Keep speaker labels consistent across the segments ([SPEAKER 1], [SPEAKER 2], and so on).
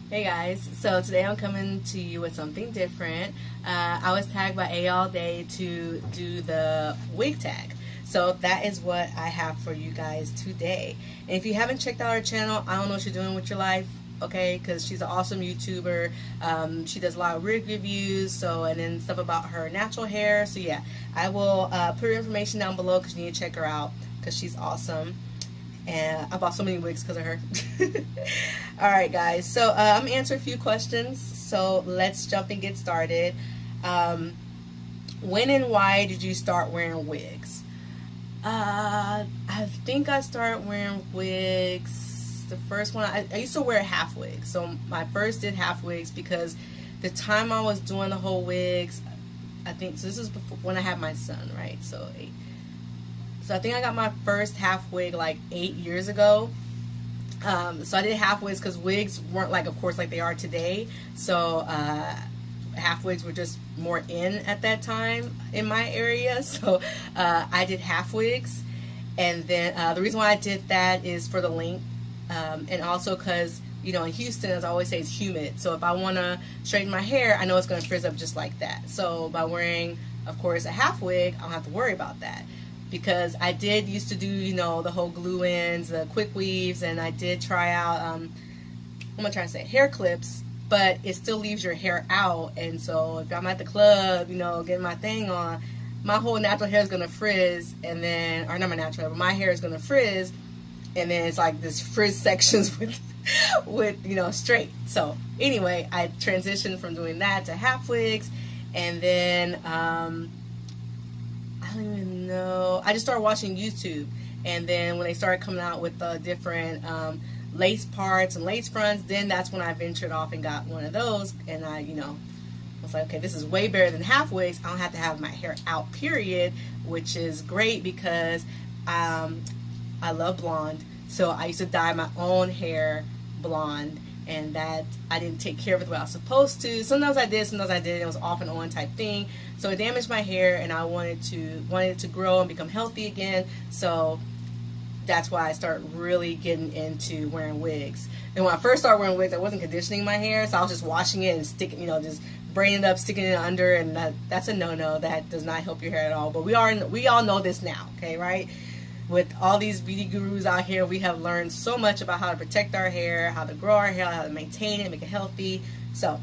[SPEAKER 1] Hey guys, so today I'm coming to you with something different. I was tagged by A All Day to do the wig tag. So that is what I have for you guys today. And if you haven't checked out her channel, I don't know what you're doing with your life, okay? Because she's an awesome YouTuber. She does a lot of wig reviews, and then stuff about her natural hair. So yeah, I will put her information down below because you need to check her out because she's awesome. And I bought so many wigs because of her. Alright guys, so I'm going to answer a few questions, so let's jump and get started. When and why did you start wearing wigs? I think I started wearing wigs, the first one, I used to wear half wigs. So my first did half wigs because the time I was doing the whole wigs, I think, so this is before, when I had my son, right? So I think I got my first half wig like 8 years ago. So I did half wigs because wigs weren't like, of course, like they are today. So half wigs were just more in at that time in my area. So I did half wigs. And then the reason why I did that is for the length. And also because, you know, in Houston, as I always say, it's humid. So if I want to straighten my hair, I know it's going to frizz up just like that. So by wearing, of course, a half wig, I don't have to worry about that. Because I did used to do, you know, the whole glue-ins, the quick weaves, and I did try out, I'm going to try to say hair clips, but it still leaves your hair out. And so if I'm at the club, you know, getting my thing on, my whole natural hair is going to frizz, and then, or not my natural hair, but my hair is going to frizz, and then it's like this frizz sections with, you know, straight. So anyway, I transitioned from doing that to half wigs, and then, I don't even know. I just started watching YouTube, and then when they started coming out with the different lace parts and lace fronts, then that's when I ventured off and got one of those, and I, you know, was like, okay, this is way better than half wigs. I don't have to have my hair out, period, which is great because I love blonde, so I used to dye my own hair blonde, and that I didn't take care of it the way I was supposed to. Sometimes I did, sometimes I didn't. It was off and on type thing. So it damaged my hair, and I wanted it to grow and become healthy again. So that's why I started really getting into wearing wigs. And when I first started wearing wigs, I wasn't conditioning my hair, so I was just washing it and sticking, you know, just braiding it up, sticking it under, and that's a no-no. That does not help your hair at all. But we all know this now, okay, right? With all these beauty gurus out here, we have learned so much about how to protect our hair, how to grow our hair, how to maintain it, make it healthy. So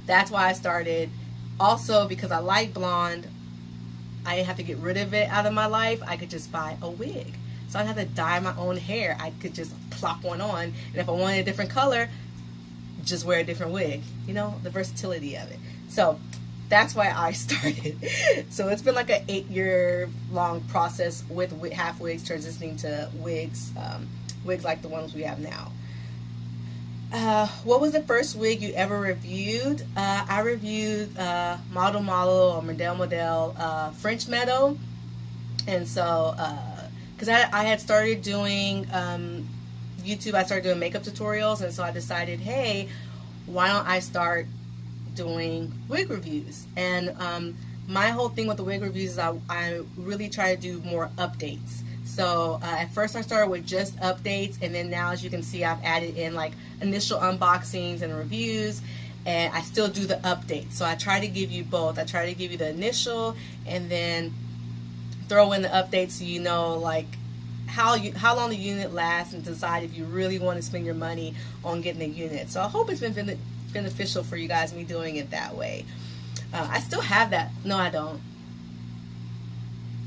[SPEAKER 1] that's why I started. Also, because I like blonde, I didn't have to get rid of it out of my life. I could just buy a wig. So I didn't have to dye my own hair. I could just plop one on. And if I wanted a different color, just wear a different wig. You know, the versatility of it. So that's why I started. So it's been like an 8-year-long process with half wigs transitioning to wigs, wigs like the ones we have now. What was the first wig you ever reviewed? I reviewed Model or Model French Meadow. And so, because I had started doing YouTube, I started doing makeup tutorials, and so I decided, hey, why don't I start doing wig reviews? And my whole thing with the wig reviews is I really try to do more updates. So at first I started with just updates, and then now, as you can see, I've added in like initial unboxings and reviews, and I still do the updates. So I try to give you both. I try to give you the initial and then throw in the updates so you know like how long the unit lasts, and decide if you really want to spend your money on getting a unit. So I hope it's been beneficial for you guys, me doing it that way. I still have that. No, I don't.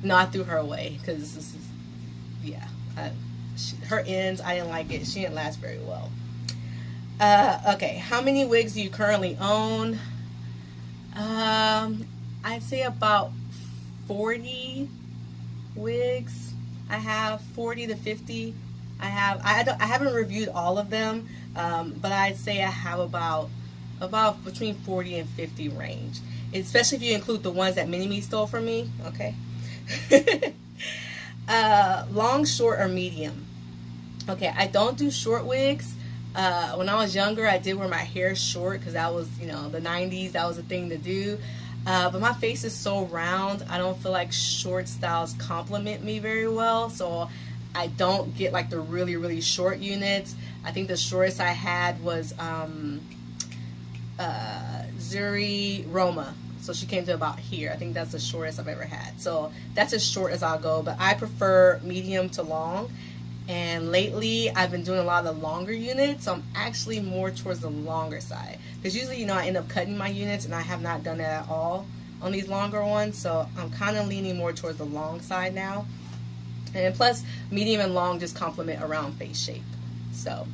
[SPEAKER 1] No, I threw her away because this is, yeah, her ends, I didn't like it. She didn't last very well. Okay, how many wigs do you currently own? I'd say about 40 wigs. I have 40 to 50. I haven't reviewed all of them, but I'd say I have about between 40 and 50 range, especially if you include the ones that Mini-Me stole from me. Okay. Long, short, or medium? Okay, I don't do short wigs. When I was younger, I did wear my hair short because that was, you know, the 90s. That was a thing to do. But my face is so round, I don't feel like short styles compliment me very well. So I don't get like the really, really short units. I think the shortest I had was Zuri Roma. So she came to about here. I think that's the shortest I've ever had. So that's as short as I'll go. But I prefer medium to long. And lately, I've been doing a lot of the longer units. So I'm actually more towards the longer side. Because usually, you know, I end up cutting my units. And I have not done that at all on these longer ones. So I'm kind of leaning more towards the long side now. And plus, medium and long just complement a round face shape. So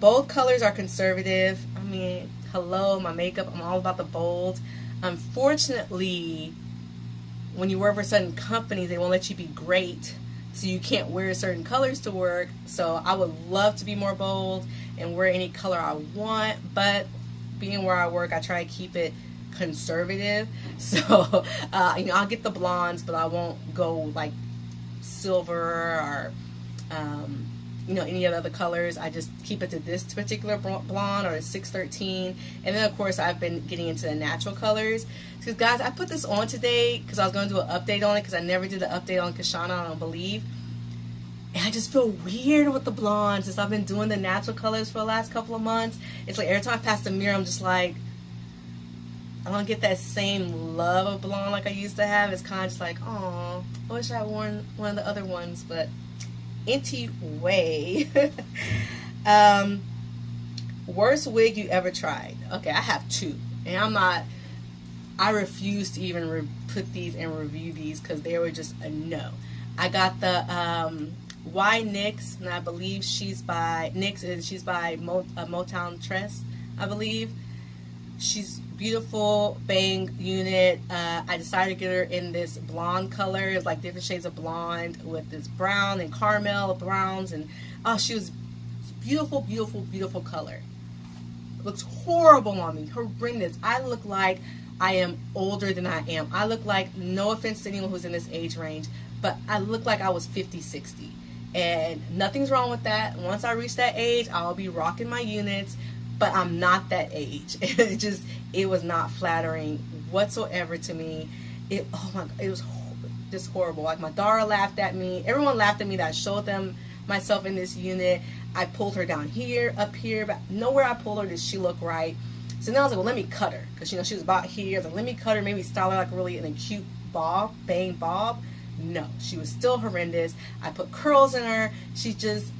[SPEAKER 1] both colors are conservative. I mean, hello, my makeup, I'm all about the bold. Unfortunately, when you work for certain companies, they won't let you be great, so you can't wear certain colors to work. So I would love to be more bold and wear any color I want, but being where I work, I try to keep it conservative. So you know, I'll get the blondes, but I won't go like silver or you know, any of the other colors. I just keep it to this particular blonde or 613. And then of course I've been getting into the natural colors, because guys, I put this on today because I was going to do an update on it, because I never did the update on Kashana, I don't believe. And I just feel weird with the blondes since I've been doing the natural colors for the last couple of months. It's like every time I pass the mirror, I'm just like, I don't get that same love of blonde like I used to have. It's kind of just like, oh, I wish I had worn one of the other ones. But anyway, worst wig you ever tried? Okay, I have two, and I refuse to even put these and review these because they were just a no. I got the NYX, and I believe she's by Motown Tress, I believe. She's beautiful bang unit. I decided to get her in this blonde color. It's like different shades of blonde with this brown and caramel browns, and oh, she was beautiful, beautiful, beautiful color. Looks horrible on me, horrendous. I look like I am older than I am. I look like, no offense to anyone who's in this age range, but I look like I was 50, 60. And nothing's wrong with that. Once I reach that age, I'll be rocking my units, but I'm not that age. It was not flattering whatsoever to me. Oh my God, it was just horrible. Like, my daughter laughed at me. Everyone laughed at me that I showed them myself in this unit. I pulled her down here, up here, but nowhere I pulled her did she look right. So now I was like, well, let me cut her, because, you know, she was about here. I was like, let me cut her, maybe style her like really in a cute bob, bang bob. No, she was still horrendous. I put curls in her.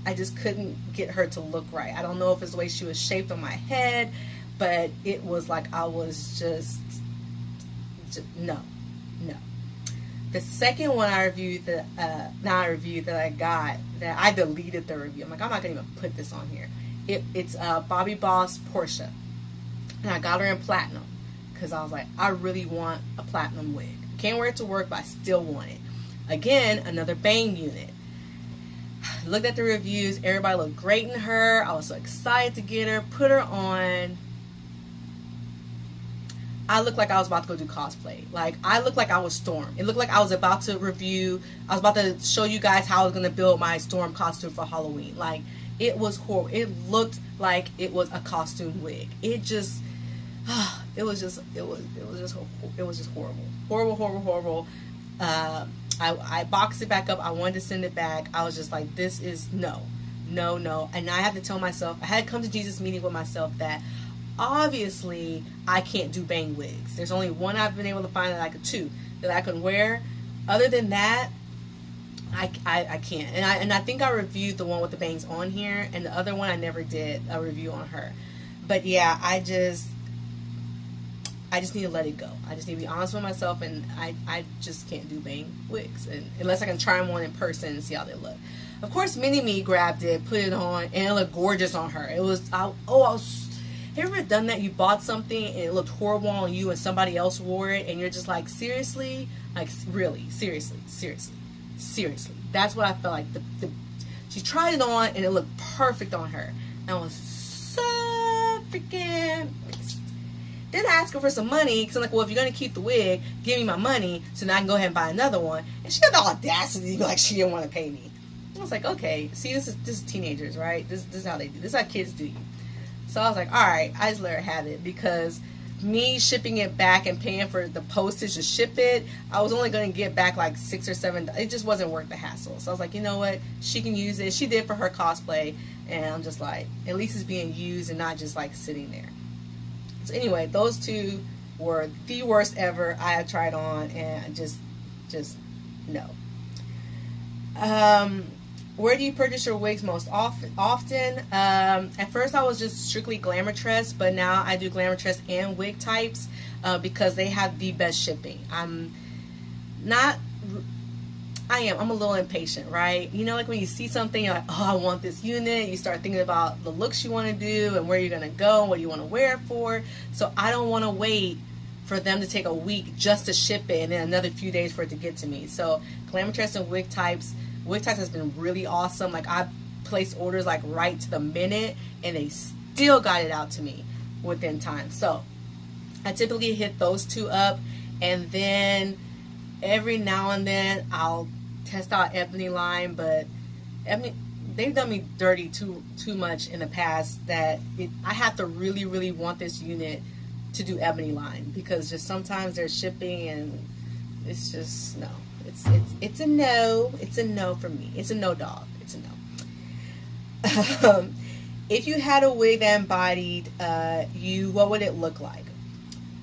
[SPEAKER 1] I just couldn't get her to look right. I don't know if it's the way she was shaped on my head, but it was like I was just no. The second one I reviewed that I got, that I deleted the review. I'm like, I'm not gonna even put this on here. It's Bobbi Boss Porsche, and I got her in platinum because I was like, I really want a platinum wig. Can't wear it to work, but I still want it. Again, another bang unit. Looked at the reviews. Everybody looked great in her. I was so excited to get her. Put her on. I looked like I was about to go do cosplay. Like, I looked like I was Storm. It looked like I was about to I was about to show you guys how I was going to build my Storm costume for Halloween. Like, it was horrible. It looked like it was a costume wig. It was just horrible. Horrible. I boxed it back up. I wanted to send it back. I was just like, this is no. And I had to tell myself, I had to come to Jesus meeting with myself that obviously I can't do bang wigs. There's only one I've been able to find that I can wear. Other than that, I can't. And I think I reviewed the one with the bangs on here, and the other one I never did a review on her. But yeah, I just need to let it go. I just need to be honest with myself, and I just can't do bang wigs, and unless I can try them on in person and see how they look. Of course, Mini-Me grabbed it, put it on, and it looked gorgeous on her. It was, have you ever done that? You bought something and it looked horrible on you and somebody else wore it, and you're just like, seriously? Like, really? Seriously? That's what I felt like. She tried it on and it looked perfect on her. And I was so freaking pissed. Then I asked her for some money, because I'm like, well, if you're going to keep the wig, give me my money so now I can go ahead and buy another one. And she had the audacity, like, she didn't want to pay me. I was like, okay, see, this is teenagers, right? This is how they do. This is how kids do you. So I was like, all right, I just let her have it, because me shipping it back and paying for the postage to ship it, I was only going to get back like $6 or $7. It just wasn't worth the hassle. So I was like, you know what? She can use it. She did for her cosplay. And I'm just like, at least it's being used and not just like sitting there. So anyway, those two were the worst ever I had tried on, and just no. Where do you purchase your wigs most often? At first I was just strictly Glamourtress, but now I do Glamourtress and Wig Types because they have the best shipping. I'm a little impatient, right? You know, like when you see something, you're like, oh, I want this unit. You start thinking about the looks you want to do and where you're going to go and what you want to wear it for. So I don't want to wait for them to take a week just to ship it and then another few days for it to get to me. So Glamourtress and Wig Types has been really awesome. Like, I placed orders like right to the minute and they still got it out to me within time. So I typically hit those two up, and then every now and then I'll test out Ebony line, but they've done me dirty too much in the past that I have to really want this unit to do Ebony line, because just sometimes they're shipping and it's just no. It's a no. It's a no for me. It's a no, dog. It's a no. If you had a wig that embodied you, what would it look like?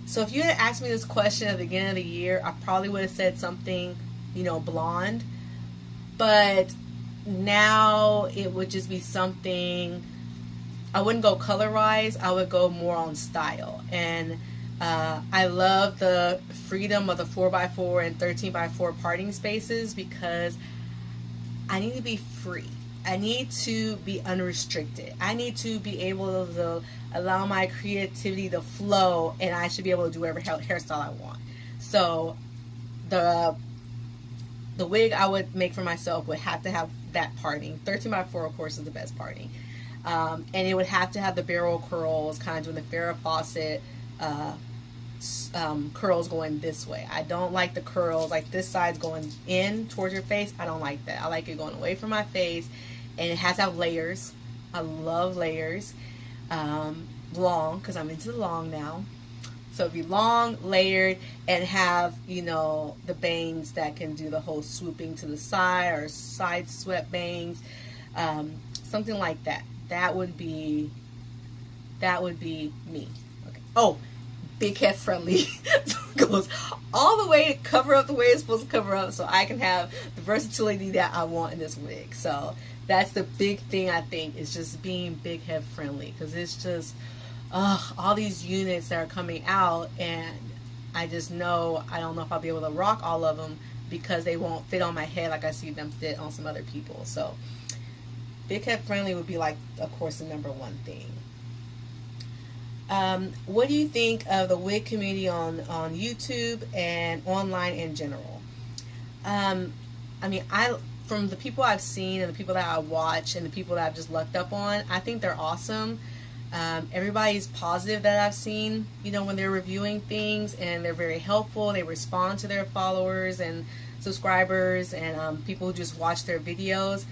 [SPEAKER 1] So if you had asked me this question at the beginning of the year, I probably would have said something, blonde. But now it would just be something, I wouldn't go color-wise, I would go more on style. And I love the freedom of the 4x4 and 13x4 parting spaces, because I need to be free. I need to be unrestricted. I need to be able to allow my creativity to flow, and I should be able to do whatever hairstyle I want. So the wig I would make for myself would have to have that parting. 13x4, of course, is the best parting. And it would have to have the barrel curls, kind of doing the Farrah Fawcett curls going this way. I don't like the curls like this side's going in towards your face. I don't like that. I like it going away from my face, and it has to have layers. I love layers. Long, because I'm into the long now. So it'd be long, layered, and have, the bangs that can do the whole swooping to the side, or side swept bangs, something like that. That would be me. Okay. Oh, big head friendly. Goes all the way to cover up the way it's supposed to cover up, so I can have the versatility that I want in this wig. So that's the big thing, I think, is just being big head friendly, because it's just all these units that are coming out, and I just know I don't know if I'll be able to rock all of them because they won't fit on my head like I see them fit on some other people. So big head friendly would be, like, of course, the number one thing. What do you think of the wig community on YouTube and online in general? From the people I've seen and the people that I watch and the people that I've just looked up on, I think they're awesome. Everybody's positive that I've seen, when they're reviewing things, and they're very helpful. They respond to their followers and subscribers and people who just watch their videos.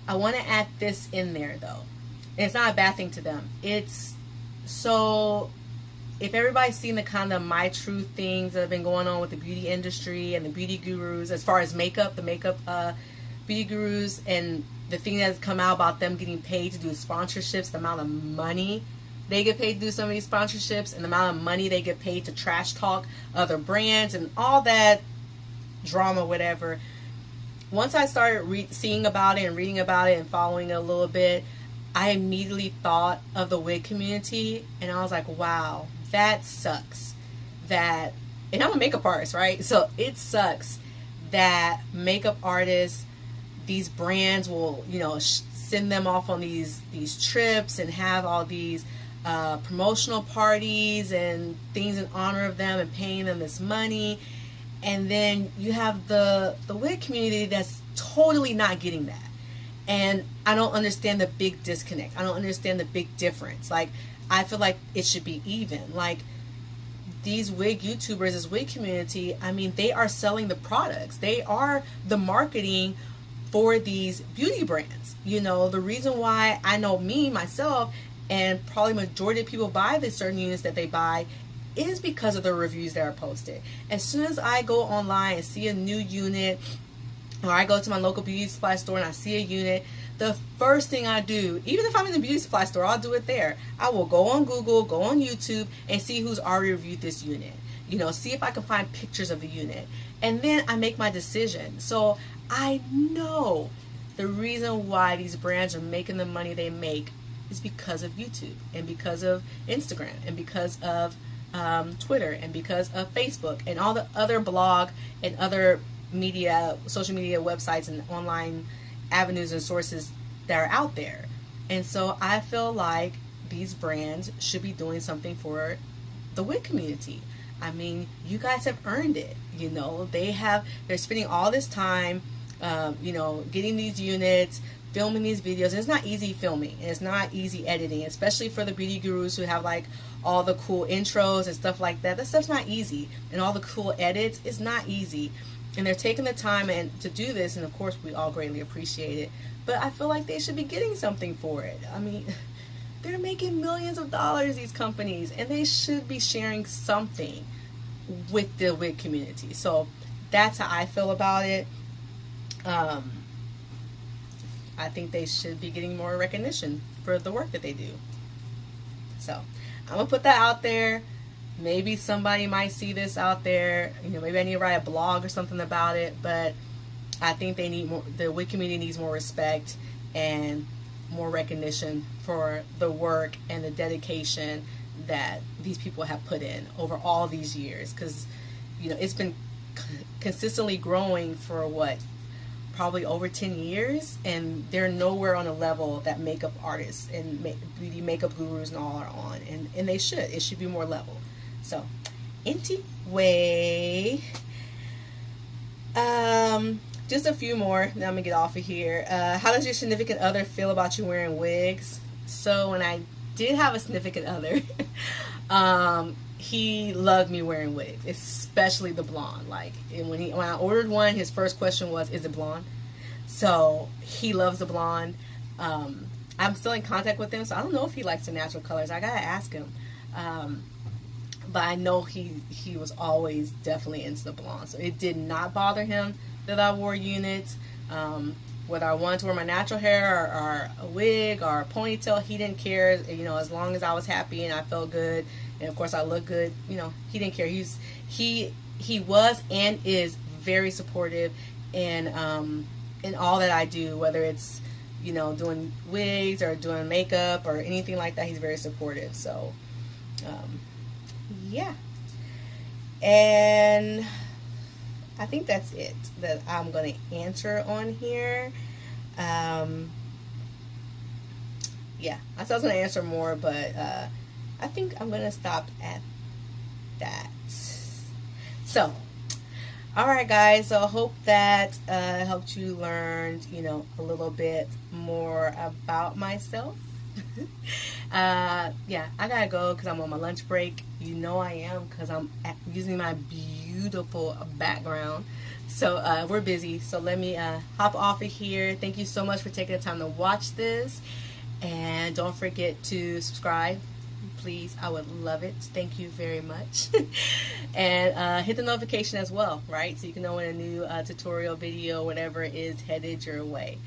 [SPEAKER 1] I want to add this in there, though. And it's not a bad thing to them. So if everybody's seen the kind of my truth things that have been going on with the beauty industry and the beauty gurus, as far as makeup, the makeup beauty gurus, and the thing that's come out about them getting paid to do sponsorships, the amount of money they get paid to do some of these sponsorships, and the amount of money they get paid to trash talk other brands and all that drama, whatever. Once I started seeing about it and reading about it and following it a little bit, I immediately thought of the wig community, and I was like, wow, that sucks. And I'm a makeup artist, right? So it sucks that makeup artists, these brands will, send them off on these trips and have all these promotional parties and things in honor of them and paying them this money. And then you have the wig community that's totally not getting that. And I don't understand the big disconnect. I don't understand the big difference. Like, I feel like it should be even. Like, these wig YouTubers, this wig community, they are selling the products. They are the marketing for these beauty brands. The reason why I know myself, and probably majority of people buy the certain units that they buy is because of the reviews that are posted. As soon as I go online and see a new unit, or I go to my local beauty supply store and I see a unit, the first thing I do, even if I'm in the beauty supply store, I'll do it there. I will go on Google, go on YouTube, and see who's already reviewed this unit. You know, see if I can find pictures of the unit. And then I make my decision. So I know the reason why these brands are making the money they make is because of YouTube, and because of Instagram, and because of Twitter, and because of Facebook, and all the other blog and other media, social media websites and online avenues and sources that are out there. And so I feel like these brands should be doing something for the wig community. I mean, you guys have earned it. You know, they're spending all this time, you know, getting these units, filming these videos. And it's not easy filming, and it's not easy editing, especially for the beauty gurus who have like all the cool intros and stuff like that. That stuff's not easy, and all the cool edits is not easy. And they're taking the time to do this, and of course we all greatly appreciate it. But I feel like they should be getting something for it. I mean, they're making millions of dollars, these companies, and they should be sharing something with the wig community. So that's how I feel about it. I think they should be getting more recognition for the work that they do. So I'm gonna put that out there. Maybe somebody might see this out there. You know, maybe I need to write a blog or something about it. But I think they need more. The wig community needs more respect and more recognition for the work and the dedication that these people have put in over all these years. Because, you know, it's been consistently growing for what, probably over 10 years, and they're nowhere on a level that makeup artists and beauty makeup gurus and all are on, and they should. It should be more level. So anyway, just a few more, then I'm gonna get off of here. How does your significant other feel about you wearing wigs? So when I did have a significant other, he loved me wearing wigs, especially the blonde. Like, when I ordered one, his first question was, is it blonde? So he loves the blonde. I'm still in contact with him, so I don't know if he likes the natural colors. I gotta ask him. But I know he was always definitely into the blonde, so it did not bother him that I wore units. Whether I wanted to wear my natural hair or a wig or a ponytail, he didn't care. You know, as long as I was happy and I felt good, and of course I looked good, you know, he didn't care. He was and is very supportive in all that I do, whether it's, you know, doing wigs or doing makeup or anything like that. He's very supportive. So yeah, and I think that's it that I'm going to answer on here. Yeah, I said I was going to answer more, but I think I'm going to stop at that. So, alright guys, so I hope that helped you learn, you know, a little bit more about myself. Yeah, I gotta go because I'm on my lunch break. You know I am, because I'm using my beautiful background. So we're busy, so let me hop off of here. Thank you so much for taking the time to watch this, and don't forget to subscribe, please. I would love it. Thank you very much. And hit the notification as well, right, so you can know when a new tutorial video, whatever, is headed your way.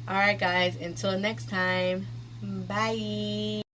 [SPEAKER 1] Alright guys, until next time, bye.